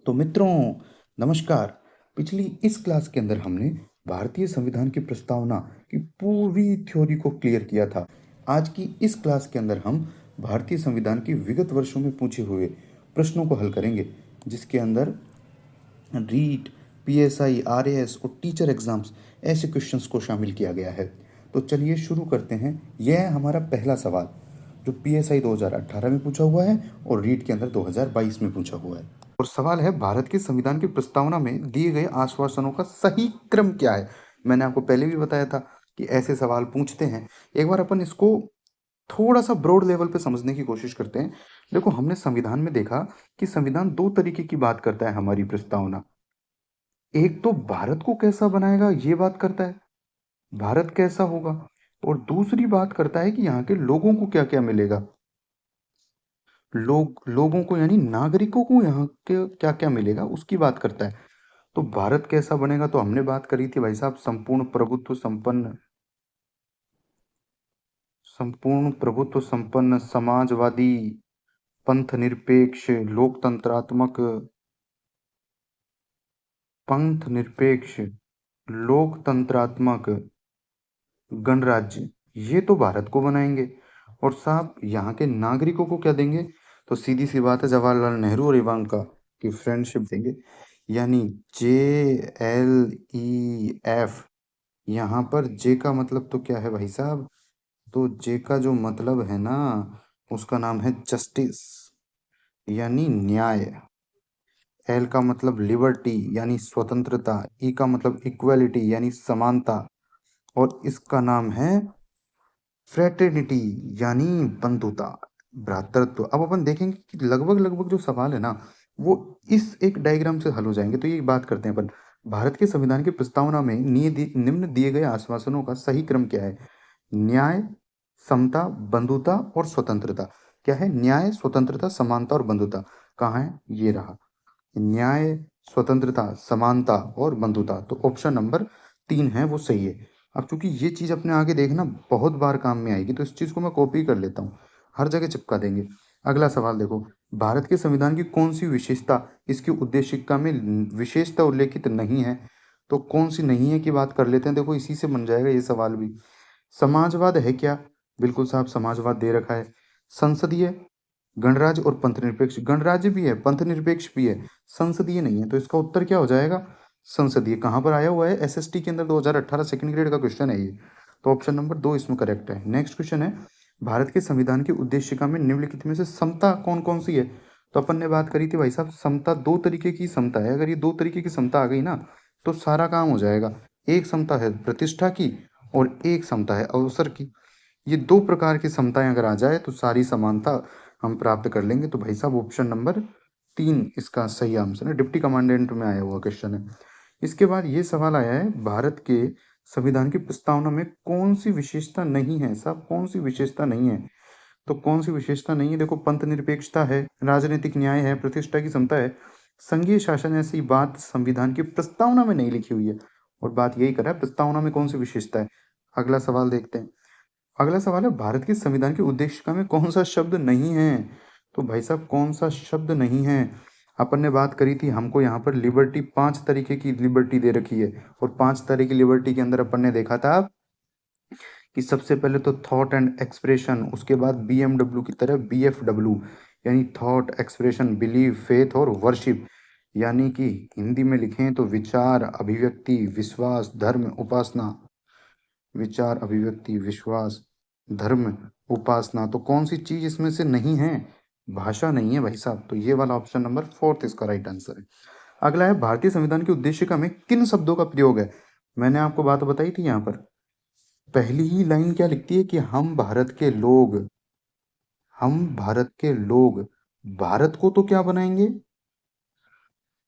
तो मित्रों, नमस्कार। पिछली इस क्लास के अंदर हमने भारतीय संविधान की प्रस्तावना की पूरी थ्योरी को क्लियर किया था। आज की इस क्लास के अंदर हम भारतीय संविधान की विगत वर्षों में पूछे हुए प्रश्नों को हल करेंगे, जिसके अंदर रीट, पीएसआई, आरएएस और टीचर एग्जाम्स ऐसे क्वेश्चंस को शामिल किया गया है। तो चलिए शुरू करते हैं। यह है हमारा पहला सवाल, जो पीएसआई 2018 में पूछा हुआ है और रीट के अंदर 2022 में पूछा हुआ है। और सवाल है, भारत के संविधान की प्रस्तावना में दिए गए आश्वासनों का सही क्रम क्या है। मैंने आपको पहले भी बताया था कि ऐसे सवाल पूछते हैं। एक बार अपन इसको थोड़ा सा ब्रॉड लेवल पे समझने की कोशिश करते हैं। देखो, हमने संविधान में देखा कि संविधान दो तरीके की बात करता है। हमारी प्रस्तावना एक तो भारत को कैसा बनाएगा ये बात करता है, भारत कैसा होगा, और दूसरी बात करता है कि यहाँ के लोगों को क्या क्या मिलेगा। लोगों को यानी नागरिकों को यहाँ के क्या क्या मिलेगा उसकी बात करता है। तो भारत कैसा बनेगा, तो हमने बात करी थी भाई साहब, संपूर्ण प्रभुत्व संपन्न, समाजवादी, लोकतंत्रात्मक पंथ निरपेक्ष लोकतंत्रात्मक गणराज्य, ये तो भारत को बनाएंगे। और साहब यहाँ के नागरिकों को क्या देंगे, तो सीधी सी बात है, जवाहरलाल नेहरू और इवांका की फ्रेंडशिप देंगे, यानी JLEF। यहाँ पर जे का मतलब तो क्या है भाई साहब, तो जे का जो मतलब है ना, उसका नाम है जस्टिस, यानी न्याय। एल का मतलब लिबर्टी यानी स्वतंत्रता, ई का मतलब इक्वालिटी यानी समानता, और इसका नाम है फ्रेटर्निटी यानी बंधुता, भ्रातृत्व। अब अपन देखेंगे कि लगभग लगभग जो सवाल है ना, वो इस एक डायग्राम से हल हो जाएंगे। तो ये बात करते हैं अपन, भारत के संविधान की प्रस्तावना में निम्न दिए गए आश्वासनों का सही क्रम क्या है। न्याय, समता, बंधुता और स्वतंत्रता। क्या है? न्याय, स्वतंत्रता, समानता और बंधुता। कहाँ है? ये रहा, न्याय, स्वतंत्रता, समानता और बंधुता। तो ऑप्शन नंबर 3 है वो सही है। अब चूंकि ये चीज अपने आगे देखना बहुत बार काम में आएगी, तो इस चीज को मैं कॉपी कर लेता हूँ, हर जगह चिपका देंगे। अगला सवाल देखो, भारत के संविधान की कौन सी विशेषता इसकी उद्देशिका में विशेषता उल्लेखित नहीं है। तो कौन सी नहीं है की बात कर लेते हैं। देखो, इसी से बन जाएगा ये सवाल भी। समाजवाद है क्या? बिल्कुल साहब, समाजवाद दे रखा है। संसदीय, गणराज्य और पंथनिरपेक्ष। गणराज्य भी है, पंथनिरपेक्ष भी है, संसदीय नहीं है। तो इसका उत्तर क्या हो जाएगा? संसदीय। कहाँ पर आया हुआ है? एसएसटी के अंदर 2018 सेकंड ग्रेड का क्वेश्चन है ये। तो ऑप्शन नंबर 2 इसमें करेक्ट है। नेक्स्ट क्वेश्चन है, भारत के संविधान की उद्देशिका में निम्नलिखित में से समता कौन कौन सी है। तो अपन ने बात करी थी भाई साहब, समता दो तरीके की समता है। अगर ये दो तरीके की समता आ गई ना, तो सारा काम हो जाएगा। एक समता है प्रतिष्ठा की और एक समता है अवसर की। ये दो प्रकार की समताएं अगर आ जाए तो सारी समानता हम प्राप्त कर लेंगे। तो भाई साहब ऑप्शन नंबर 3 इसका सही आंसर है। डिप्टी कमांडेंट में आया हुआ क्वेश्चन है। इसके बाद ये सवाल आया है, भारत के संविधान की प्रस्तावना में कौन सी विशेषता नहीं है। साहब कौन सी विशेषता नहीं है, तो कौन सी विशेषता नहीं है? देखो, पंथ निरपेक्षता है, राजनीतिक न्याय है, प्रतिष्ठा की समता है, संघीय शासन। ऐसी बात संविधान की प्रस्तावना में नहीं लिखी हुई है, और बात यही कर रहा है प्रस्तावना में कौन सी विशेषता है। अगला सवाल देखते हैं। अगला सवाल है, भारत के संविधान की उद्देशिका में कौन सा शब्द नहीं है। तो भाई साहब कौन सा शब्द नहीं है? अपन ने बात करी थी, हमको यहाँ पर लिबर्टी, 5 तरीके की लिबर्टी दे रखी है, और 5 तरह की लिबर्टी के अंदर अपन ने देखा था कि सबसे पहले तो थॉट एंड एक्सप्रेशन, उसके बाद BMW की तरह BFW यानी थॉट, एक्सप्रेशन, बिलीव, फेथ और वर्शिप, यानी कि हिंदी में लिखें तो विचार, अभिव्यक्ति, विश्वास, धर्म, उपासना। विचार, अभिव्यक्ति, विश्वास, धर्म, उपासना। तो कौन सी चीज इसमें से नहीं है? भाषा नहीं है भाई साहब। तो ये वाला ऑप्शन नंबर 4 इसका राइट आंसर है। अगला है, भारतीय संविधान की उद्देशिका में किन शब्दों का प्रयोग है। मैंने आपको बात बताई थी, यहाँ पर पहली ही लाइन क्या लिखती है कि हम भारत के लोग भारत को तो क्या बनाएंगे,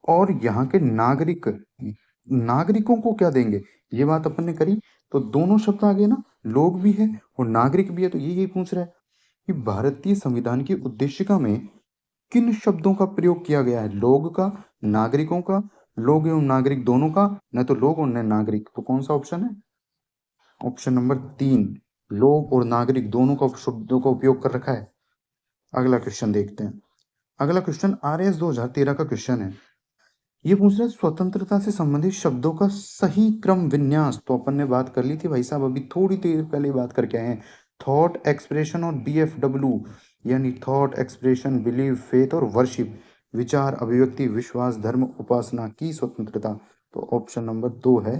और यहाँ के नागरिकों को क्या देंगे। ये बात अपन ने करी। तो दोनों शब्द आ गए ना, लोग भी है और नागरिक भी है। तो ये यही पूछ रहा है कि भारतीय संविधान की उद्देशिका में किन शब्दों का प्रयोग किया गया है। लोग का, नागरिकों का, लोग एवं नागरिक दोनों का, न तो लोग और न नागरिक। तो कौन सा ऑप्शन है? ऑप्शन नंबर 3, लोग और नागरिक दोनों का शब्दों का उपयोग कर रखा है। अगला क्वेश्चन देखते हैं। अगला क्वेश्चन RS 2013 का क्वेश्चन है। ये पूछ रहा है स्वतंत्रता से संबंधित शब्दों का सही क्रम विन्यास। तो अपन ने बात कर ली थी भाई साहब, अभी थोड़ी देर पहले बात करके आए हैं। थॉट, एक्सप्रेशन और BFW, यानी थॉट, एक्सप्रेशन, बिलीव, फेथ और वर्शिप, विचार, अभिव्यक्ति, विश्वास, धर्म, उपासना की स्वतंत्रता। तो ऑप्शन नंबर 2 है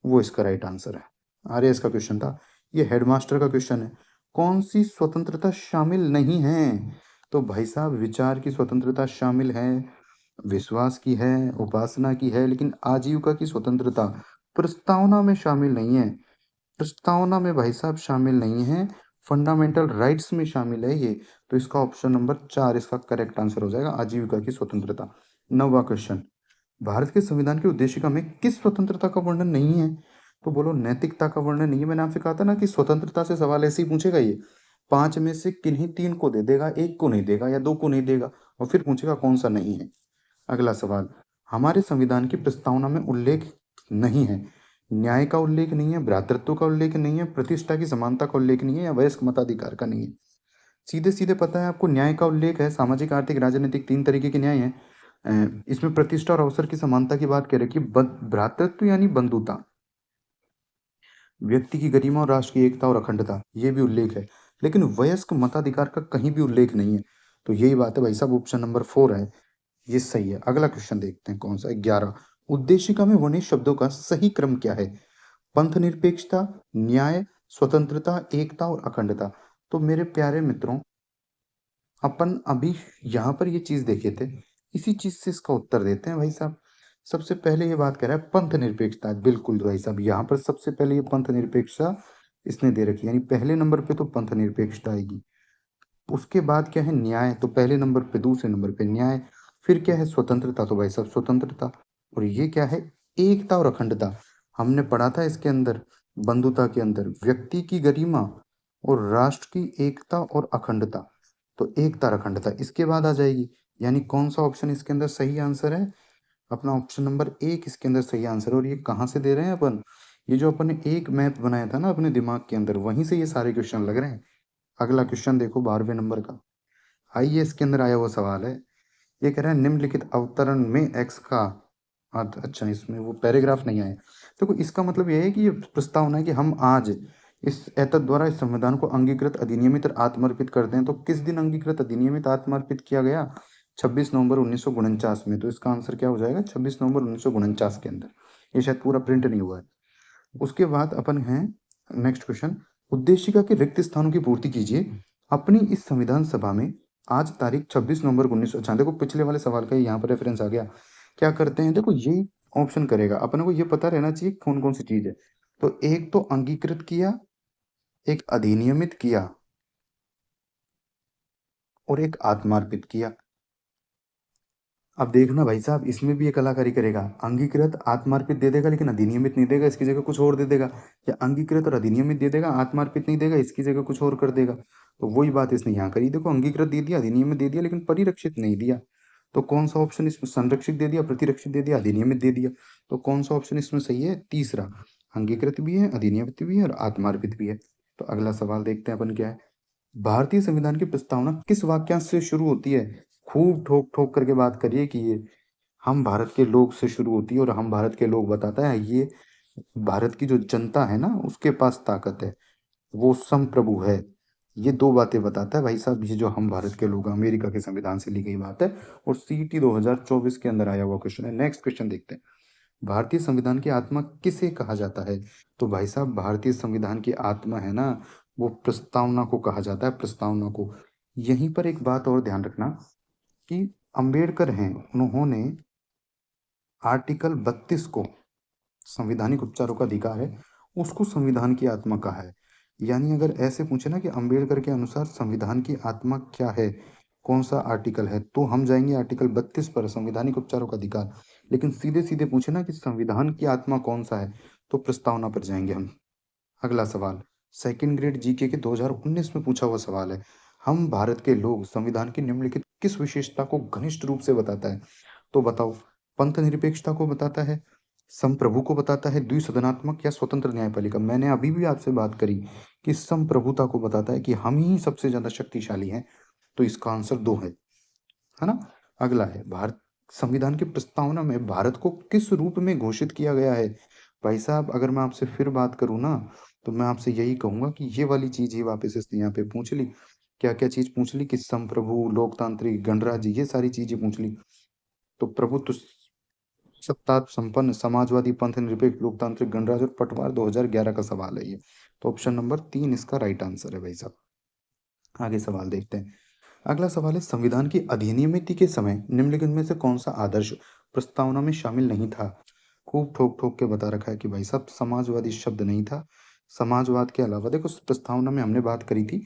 वो इसका राइट आंसर है। RS का क्वेश्चन था, ये हेडमास्टर का क्वेश्चन है। कौन सी स्वतंत्रता शामिल नहीं है? तो भाई साहब विचार की स्वतंत्रता शामिल है, विश्वास की है, उपासना की है, लेकिन आजीविका की स्वतंत्रता प्रस्तावना में शामिल नहीं है। प्रस्तावना में भाई साहब शामिल नहीं है, फंडामेंटल राइट्स में शामिल है ये। तो इसका ऑप्शन नंबर 4 इसका करेक्ट आंसर हो जाएगा, आजीविका की स्वतंत्रता। 9वां क्वेश्चन, भारत के संविधान की उद्देशिका में किस स्वतंत्रता का वर्णन नहीं है? तो बोलो नैतिकता का वर्णन नहीं है। मैंने आपसे कहा था ना कि स्वतंत्रता से सवाल ऐसे ही पूछेगा ये, 5 में से किन्हीं 3 को दे देगा, 1 को नहीं देगा या 2 को नहीं देगा, और फिर पूछेगा कौन सा नहीं है। अगला सवाल, हमारे संविधान की प्रस्तावना में उल्लेख नहीं है, न्याय का उल्लेख नहीं है, भ्रातृत्व का उल्लेख नहीं है, प्रतिष्ठा की समानता का उल्लेख नहीं है, या वयस्क मताधिकार का नहीं है। सीधे सीधे पता है आपको, न्याय का उल्लेख है, सामाजिक, आर्थिक, राजनीतिक 3 तरीके के न्याय हैं। इसमें प्रतिष्ठा और अवसर की समानता की बात कर रखी है। भ्रातृत्व यानी बंधुता, व्यक्ति की गरिमा और राष्ट्र की एकता और अखंडता, ये भी उल्लेख है, लेकिन वयस्क मताधिकार का कहीं भी उल्लेख नहीं है। तो यही बात है भाई साहब, ऑप्शन नंबर 4 है ये सही है। अगला क्वेश्चन देखते हैं कौन सा है, 11, उद्देशिका में वर्णित शब्दों का सही क्रम क्या है? पंथ निरपेक्षता, न्याय, स्वतंत्रता, एकता और अखंडता। तो मेरे प्यारे मित्रों, अपन अभी यहाँ पर ये चीज देखे थे, इसी चीज से इसका उत्तर देते हैं भाई साहब। सबसे पहले ये बात कर रहा है पंथ निरपेक्षता, बिल्कुल भाई साहब, यहाँ पर सबसे पहले ये पंथ निरपेक्षता इसने दे रखी है, यानी पहले नंबर पे तो पंथ निरपेक्षता आएगी। उसके बाद क्या है, न्याय, तो पहले नंबर पे, दूसरे नंबर पे न्याय। फिर क्या है, स्वतंत्रता, तो भाई साहब स्वतंत्रता। और ये क्या है, एकता और अखंडता। हमने पढ़ा था इसके अंदर, बंधुता के अंदर, व्यक्ति की गरिमा और राष्ट्र की एकता और अखंडता। तो एकता और अखंडता इसके बाद आ जाएगी, यानी कौन सा ऑप्शन इसके अंदर सही आंसर है? अपना ऑप्शन नंबर 1 इसके अंदर सही आंसर है। और ये कहाँ से दे रहे हैं अपन, ये जो अपन ने एक मैप बनाया था ना अपने दिमाग के अंदर, वहीं से ये सारे क्वेश्चन लग रहे हैं। अगला क्वेश्चन देखो, 12वें नंबर का, आइए इसके अंदर आया हुआ सवाल है। ये कह रहा है निम्नलिखित अवतरण में एक्स का अर्थ, अच्छा इसमें वो पैराग्राफ नहीं आया। देखो इसका मतलब यह है कि ये प्रस्तावना है कि हम आज इस एतद द्वारा इस संविधान को अंगीकृत, अधिनियमित और आत्मर्पित करते हैं। तो किस दिन अंगीकृत, अधिनियमित, आत्मर्पित किया गया? 26 नवंबर 1949 में। तो इसका आंसर क्या हो जाएगा, 26 नवंबर 1949 के अंदर। ये शायद पूरा प्रिंट नहीं हुआ है। उसके बाद अपन हैं नेक्स्ट क्वेश्चन, उद्देशिका के रिक्त स्थानों की पूर्ति कीजिए अपनी इस संविधान सभा में आज तारीख 26 नवंबर 1900। अच्छा देखो पिछले वाले सवाल का यहाँ पर रेफरेंस आ गया। क्या करते हैं, देखो यही ऑप्शन करेगा, अपन को ये पता रहना चाहिए कौन कौन सी चीज है। तो एक तो अंगीकृत किया, एक अधिनियमित किया, और एक आत्मार्पित किया। अब देखना भाई साहब, इसमें भी ये कलाकारी करेगा, अंगीकृत आत्मार्पित दे देगा लेकिन अधिनियमित नहीं देगा, इसकी जगह कुछ और दे देगा, या अंगीकृत और अधिनियमित दे देगा, आत्मार्पित नहीं देगा, इसकी जगह कुछ और कर देगा। तो वही बात इसने यहाँ करी, देखो अंगीकृत दे दिया, अधिनियमित दे दिया, लेकिन परिरक्षित नहीं दिया। तो कौन सा ऑप्शन इसमें, संरक्षित दे दिया, प्रतिरक्षित दे दिया, अधिनियमित दे दिया। तो कौन सा ऑप्शन इसमें सही है, तीसरा, अंगीकृत भी है, अधिनियमित भी है और आत्मार्पित भी है। तो अगला सवाल देखते हैं अपन क्या है, भारतीय संविधान की प्रस्तावना किस वाक्यांश से शुरू होती है? खूब ठोक ठोक करके बात करिए कि ये हम भारत के लोग से शुरू होती है, और हम भारत के लोग बताता है ये भारत की जो जनता है ना उसके पास ताकत है, वो संप्रभु है। ये दो बातें बताता है भाई साहब, ये जो हम भारत के लोग, अमेरिका के संविधान से ली गई बात है, और CT 2024 के अंदर आया हुआ क्वेश्चन है। नेक्स्ट क्वेश्चन देखते हैं, भारतीय संविधान की आत्मा किसे कहा जाता है? तो भाई साहब भारतीय संविधान की आत्मा है ना, वो प्रस्तावना को कहा जाता है, प्रस्तावना को। यहीं पर एक बात और ध्यान रखना कि अंबेडकर हैं, उन्होंने आर्टिकल 32 को, संवैधानिक उपचारों का अधिकार है, उसको संविधान की आत्मा कहा है। यानी अगर ऐसे पूछे ना कि अंबेडकर के अनुसार संविधान की आत्मा क्या है, कौन सा आर्टिकल है, तो हम जाएंगे आर्टिकल 32 पर, संवैधानिक उपचारों का अधिकार। लेकिन सीधे सीधे पूछे ना कि संविधान की आत्मा कौन सा है, तो प्रस्तावना पर जाएंगे हम। अगला सवाल, सेकंड ग्रेड जीके के 2019 में पूछा हुआ सवाल है, हम भारत के लोग संविधान की निम्नलिखित किस विशेषता को घनिष्ठ रूप से बताता है? तो बताओ, पंथ निरपेक्षता को बताता है, संप्रभु को बताता है, द्विसदनात्मक या स्वतंत्र न्यायपालिका? मैंने अभी भी आपसे बात करी कि संप्रभुता को बताता है कि हम ही सबसे ज्यादा शक्तिशाली हैं। तो इसका आंसर 2 है ना। अगला है, भारत संविधान की प्रस्तावना में भारत को किस रूप में घोषित किया गया है? भाई साहब, अगर मैं आपसे फिर बात करूँ ना, तो मैं आपसे यही कहूँगा कि ये वाली चीज़ ही वापस इसने यहाँ पे पूछ ली। क्या-क्या चीज़ पूछ ली कि संप्रभु, लोकतांत्रिक, गणराज्य, ये सारी चीज़ें पूछ ली। तो प्रभुत्व, सत्ता संपन्न, समाजवादी, पंथ-निरपेक्ष, लोकतांत्रिक, गणराज्य और पटवार 2011 का सवाल है ये। तो ऑप्शन नंबर 3 इसका राइट आंसर है भाई साहब। आगे सवाल देखते हैं। अगला सवाल है, संविधान की अधिनियमित के समय निम्नलिखित में से कौन सा आदर्श प्रस्तावना में शामिल नहीं था? खूब ठोक ठोक के बता रखा है कि भाई साहब समाजवादी शब्द नहीं था। समाजवाद के अलावा देखो, इस प्रस्तावना में हमने बात करी थी,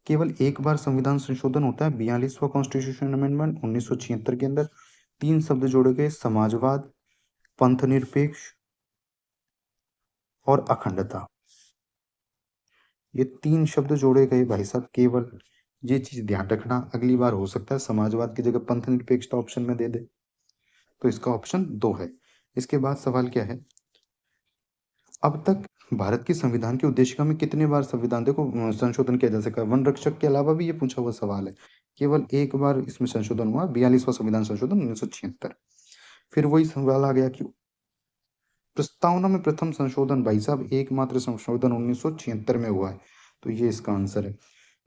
केवल एक बार संविधान संशोधन होता है, 42वां कॉन्स्टिट्यूशन अमेंडमेंट 1976 के अंदर। तीन शब्द जोड़े गए, समाजवाद, पंथ निरपेक्ष और अखंडता। ये तीन शब्द जोड़े गए भाई साहब केवल। ये चीज ध्यान रखना, अगली बार हो सकता है समाजवाद की जगह पंथ निरपेक्षता ऑप्शन में दे दे। तो इसका ऑप्शन 2 है। इसके बाद सवाल क्या है, अब तक भारत की संविधान की उद्देशिका में कितने बार संविधान देखो संशोधन किया जा सका है? वन रक्षक के अलावा भी ये पूछा हुआ सवाल है। केवल एक बार इसमें संशोधन हुआ, 42वां संविधान संशोधन 1976। फिर वही सवाल आ गया कि प्रस्तावना में प्रथम संशोधन, भाई साहब एकमात्र संशोधन 1976 में हुआ है। तो ये इसका आंसर है।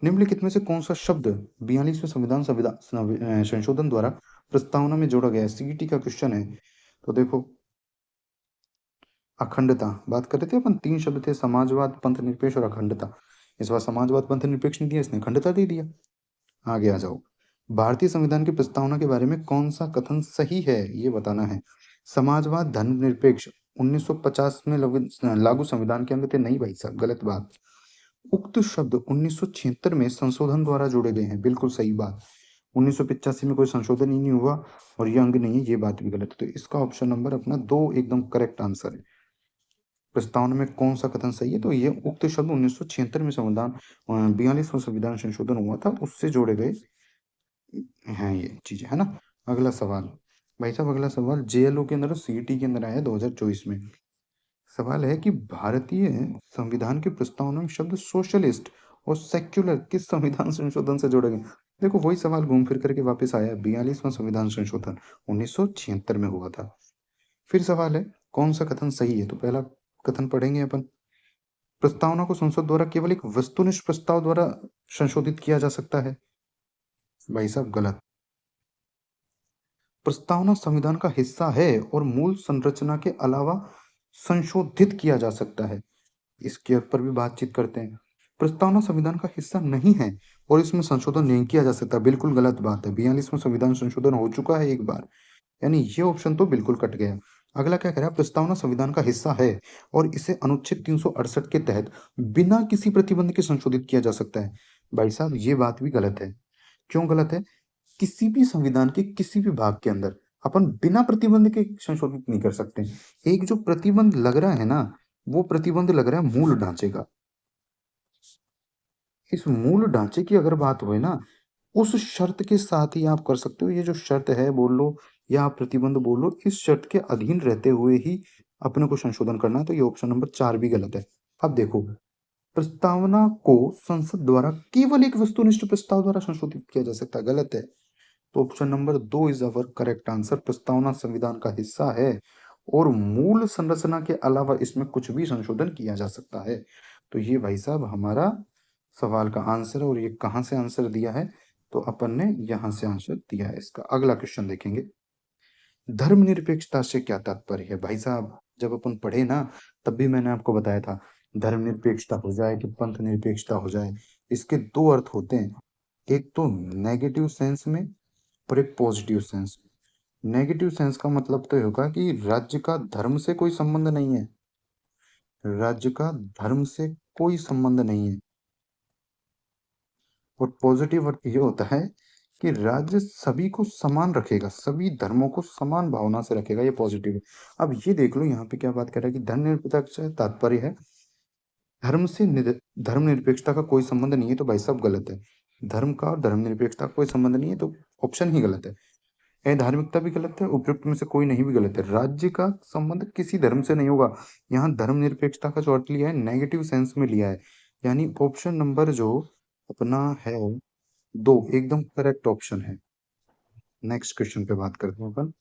निम्नलिखित में से कौन सा शब्द 42वें संविधान संशोधन द्वारा प्रस्तावना में जोड़ा गया है? सीईटी का क्वेश्चन है। तो देखो, अखंडता बात कर रहे थे अपन, तीन शब्द थे, समाजवाद, पंथ निरपेक्ष और अखंडता। इस बार समाजवाद पंथ निरपेक्ष नहीं दिया, इसने अखंडता दे दिया। आगे आ जाओ। भारतीय संविधान की प्रस्तावना के बारे में कौन सा कथन सही है, ये बताना है। समाजवाद, धर्मनिरपेक्ष 1950 में लागू संविधान के अंग थे, नहीं भाई साहब, गलत बात। उक्त शब्द 1976 में संशोधन द्वारा जोड़े गए हैं, बिल्कुल सही बात। 1985 में कोई संशोधन ही नहीं हुआ और ये अंग नहीं है, ये बात भी गलत है। तो इसका ऑप्शन नंबर अपना 2 एकदम करेक्ट आंसर है। प्रस्तावना में कौन सा कथन सही है, तो ये उक्त शब्द 1976 में संविधान 42वां संविधान संशोधन हुआ था, उससे जोड़े गए हैं ये चीजें, है ना। अगला सवाल भाई साहब, अगला सवाल जेएलओ के अंदर, सीईटी के अंदर आया 2024 में। सवाल है कि भारतीय संविधान की प्रस्तावना में शब्द सोशलिस्ट और सेक्युलर किस संविधान संशोधन से जोड़े गए? देखो, वही सवाल घूम फिर करके वापस आया, 42वां संविधान संशोधन 1976 में हुआ था। फिर सवाल है, कौन सा कथन सही है? तो पहला कथन पढ़ेंगे अपन, प्रस्तावना को संसद द्वारा केवल एक वस्तुनिष्ठ प्रस्ताव द्वारा संशोधित किया जा सकता है। भाई साहब गलत। प्रस्तावना संविधान का हिस्सा है और मूल संरचना के अलावा संशोधित किया जा सकता है। इसके ऊपर भी बातचीत करते हैं। प्रस्तावना संविधान का हिस्सा नहीं है और इसमें संशोधन नहीं किया जा सकता, बिल्कुल गलत बात है। 42वां संविधान संशोधन हो चुका है एक बार, यानी ये ऑप्शन तो बिल्कुल कट गया। अगला क्या कह रहा है, प्रस्तावना संविधान का हिस्सा है और इसे अनुच्छेद 368 के तहत बिना किसी प्रतिबंध के संशोधित किया जा सकता है। भाई साहब ये बात भी गलत है। क्यों गलत है? किसी भी संविधान के किसी भी भाग के अंदर अपन बिना प्रतिबंध के संशोधित नहीं कर सकते। एक जो प्रतिबंध लग रहा है ना, वो प्रतिबंध लग रहा है मूल ढांचे का। इस मूल ढांचे की अगर बात हुए ना, उस शर्त के साथ ही आप कर सकते हो। ये जो शर्त है बोल लो या आप प्रतिबंध बोल लो, इस शर्त के अधीन रहते हुए ही अपने को संशोधन करना है। तो ये ऑप्शन नंबर 4 भी गलत है। अब देखो, प्रस्तावना को संसद द्वारा केवल एक वस्तुनिष्ठ प्रस्ताव द्वारा संशोधित किया जा सकता है, गलत है। तो option number 2 is our correct answer. प्रस्तावना संविधान का हिस्सा है और मूल संरचना के अलावा इसमें कुछ भी संशोधन किया जा सकता है। तो ये भाई साहब हमारा सवाल का आंसर है। और ये कहाँ से आंसर दिया है? तो अपन ने यहाँ से आंसर दिया है इसका। अगला क्वेश्चन देखेंगे, धर्मनिरपेक्षता से क्या तात्पर्य है? भाई साहब जब अपन पढ़े ना, तब भी मैंने आपको बताया था, धर्मनिरपेक्षता हो जाए कि पंथ निरपेक्षता हो जाए, इसके दो अर्थ होते हैं। एक तो नेगेटिव सेंस में और एक पॉजिटिव सेंस में। नेगेटिव सेंस का मतलब तो ये होगा कि राज्य का धर्म से कोई संबंध नहीं है, राज्य का धर्म से कोई संबंध नहीं है। और पॉजिटिव अर्थ ये होता है कि राज्य सभी को समान रखेगा, सभी धर्मों को समान भावना से रखेगा, ये पॉजिटिव है। अब ये देख लो यहाँ पे क्या बात कर रहा है कि धर्मनिरपेक्षता से तात्पर्य है धर्मनिरपेक्षता का कोई संबंध नहीं है। तो भाई साहब गलत है। धर्म का और धर्मनिरपेक्षता का कोई संबंध नहीं है, तो ऑप्शन ही गलत है। धार्मिकता भी गलत है, उपयुक्त में से कोई नहीं भी गलत है। राज्य का संबंध किसी धर्म से नहीं होगा। यहाँ धर्मनिरपेक्षता का जो अर्थ लिया है नेगेटिव सेंस में लिया है, यानी ऑप्शन नंबर जो अपना है 2 एकदम करेक्ट ऑप्शन है। नेक्स्ट क्वेश्चन पे बात करते हैं अपन।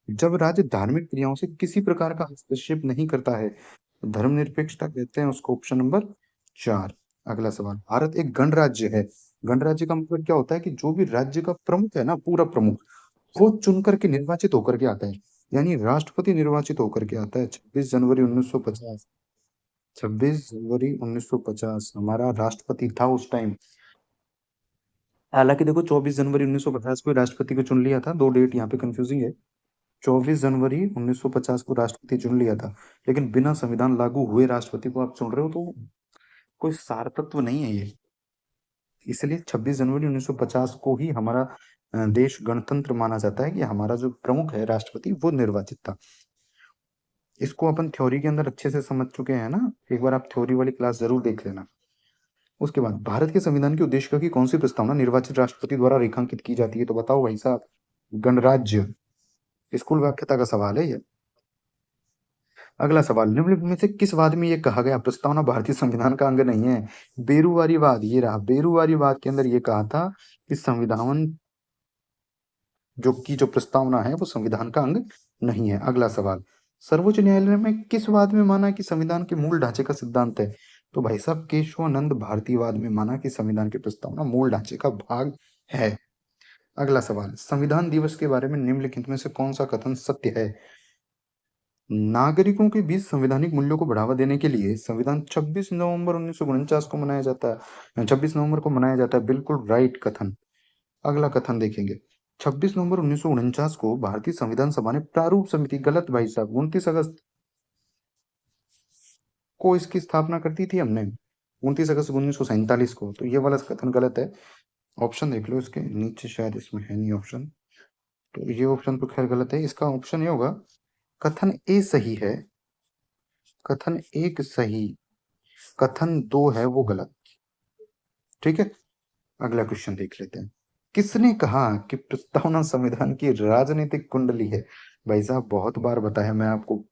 जब राज्य धार्मिक क्रियाओं से किसी प्रकार का हस्तक्षेप नहीं करता है, तो धर्मनिरपेक्षता कहते हैं उसको। Option number 4। अगला सवाल, भारत एक गणराज्य है। गणराज्य का मतलब क्या होता है कि जो भी राज्य का प्रमुख है ना, पूरा प्रमुख, वो चुन करके निर्वाचित होकर के आता है, यानी राष्ट्रपति निर्वाचित होकर के आता है। 26 जनवरी 1950, 26 जनवरी 1950 हमारा राष्ट्रपति था उस टाइम। हालांकि देखो 24 जनवरी 1950 को ही राष्ट्रपति को चुन लिया था, दो डेट यहाँ पे कंफ्यूजिंग है। 24 जनवरी 1950 को राष्ट्रपति चुन लिया था, लेकिन बिना संविधान लागू हुए राष्ट्रपति को आप चुन रहे हो, तो कोई सारतत्व नहीं है ये। इसलिए 26 जनवरी 1950 को ही हमारा देश गणतंत्र माना जाता है, कि हमारा जो प्रमुख है राष्ट्रपति वो निर्वाचित था। इसको अपन थ्योरी के अंदर अच्छे से समझ चुके हैं ना, एक बार आप थ्योरी वाली क्लास जरूर देख लेना। उसके बाद, भारत के संविधान की उद्देशिका की कौन सी प्रस्तावना निर्वाचित राष्ट्रपति द्वारा रेखांकित की जाती है? तो बताओ भाई साहब। गणराज्य। स्कूल व्याख्याता का सवाल है ये। अगला सवाल, निम्नलिखित में से किस वाद में ये कहा गया प्रस्तावना भारतीय संविधान का अंग नहीं है? बेरूवारीवाद। ये रहा, बेरूवारीवाद के अंदर ये कहा था कि संविधान जो प्रस्तावना है वो संविधान का अंग नहीं है। अगला सवाल, सर्वोच्च न्यायालय में किस वाद में माना कि संविधान के मूल ढांचे का सिद्धांत है? तो भाई साहब केशवानंद भारतीवाद में माना कि संविधान की प्रस्तावना मूल ढांचे का भाग है। अगला सवाल, संविधान दिवस के बारे में निम्नलिखित में से कौन सा कथन सत्य है? नागरिकों के बीच संवैधानिक मूल्यों को बढ़ावा देने के लिए संविधान 26 नवंबर 1949 को मनाया जाता है, 26 नवंबर को मनाया जाता है। बिल्कुल राइट कथन। अगला कथन देखेंगे, 26 नवंबर 1949 को भारतीय संविधान सभा ने प्रारूप समिति, गलत भाई साहब, 29 अगस्त को इसकी स्थापना करती थी हमने, 29 अगस्त 1947 को। तो ये वाला कथन गलत है। ऑप्शन देख लो इसके नीचे, शायद इसमें है नहीं ऑप्शन, तो ये ऑप्शन तो खैर गलत है। इसका ऑप्शन ये होगा, कथन ए सही है, कथन एक सही, कथन दो है वो गलत। ठीक है, अगला क्वेश्चन देख लेते हैं। किसने कहा कि प्रस्तावना संविधान की राजनीतिक कुंडली है? भाई साहब बहुत बार बताया मैं आपको,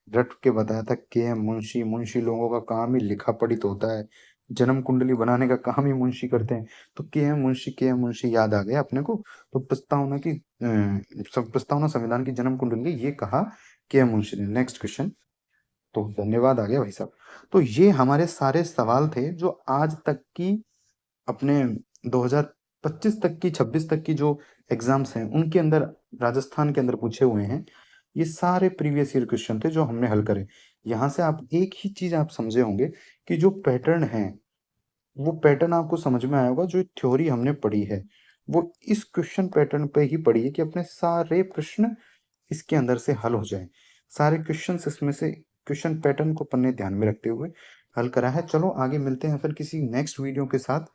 रट के बताया था, के एम मुंशी। मुंशी लोगों का काम ही लिखा पढ़ित होता है, जन्म कुंडली बनाने का काम ही मुंशी करते हैं। तो के एम मुंशी, के एम मुंशी याद आ गया अपने को। तो प्रस्तावना संविधान की जन्म कुंडली, ये कहा के एम मुंशी ने। Next question. तो धन्यवाद, आ गया भाई साहब। तो ये हमारे सारे सवाल थे जो आज तक की अपने 2025 तक की, 26 तक की जो एग्जाम्स हैं उनके अंदर, राजस्थान के अंदर पूछे हुए हैं। ये सारे प्रीवियस ईयर क्वेश्चन थे जो हमने हल करे। यहाँ से आप एक ही चीज आप समझे होंगे कि जो पैटर्न है वो पैटर्न आपको समझ में आया होगा। जो थ्योरी हमने पढ़ी है वो इस क्वेश्चन पैटर्न पे ही पढ़ी है, कि अपने सारे प्रश्न इसके अंदर से हल हो जाए। सारे क्वेश्चन इसमें से क्वेश्चन पैटर्न को अपन ने ध्यान में रखते हुए हल करा है। चलो आगे मिलते हैं फिर किसी नेक्स्ट वीडियो के साथ।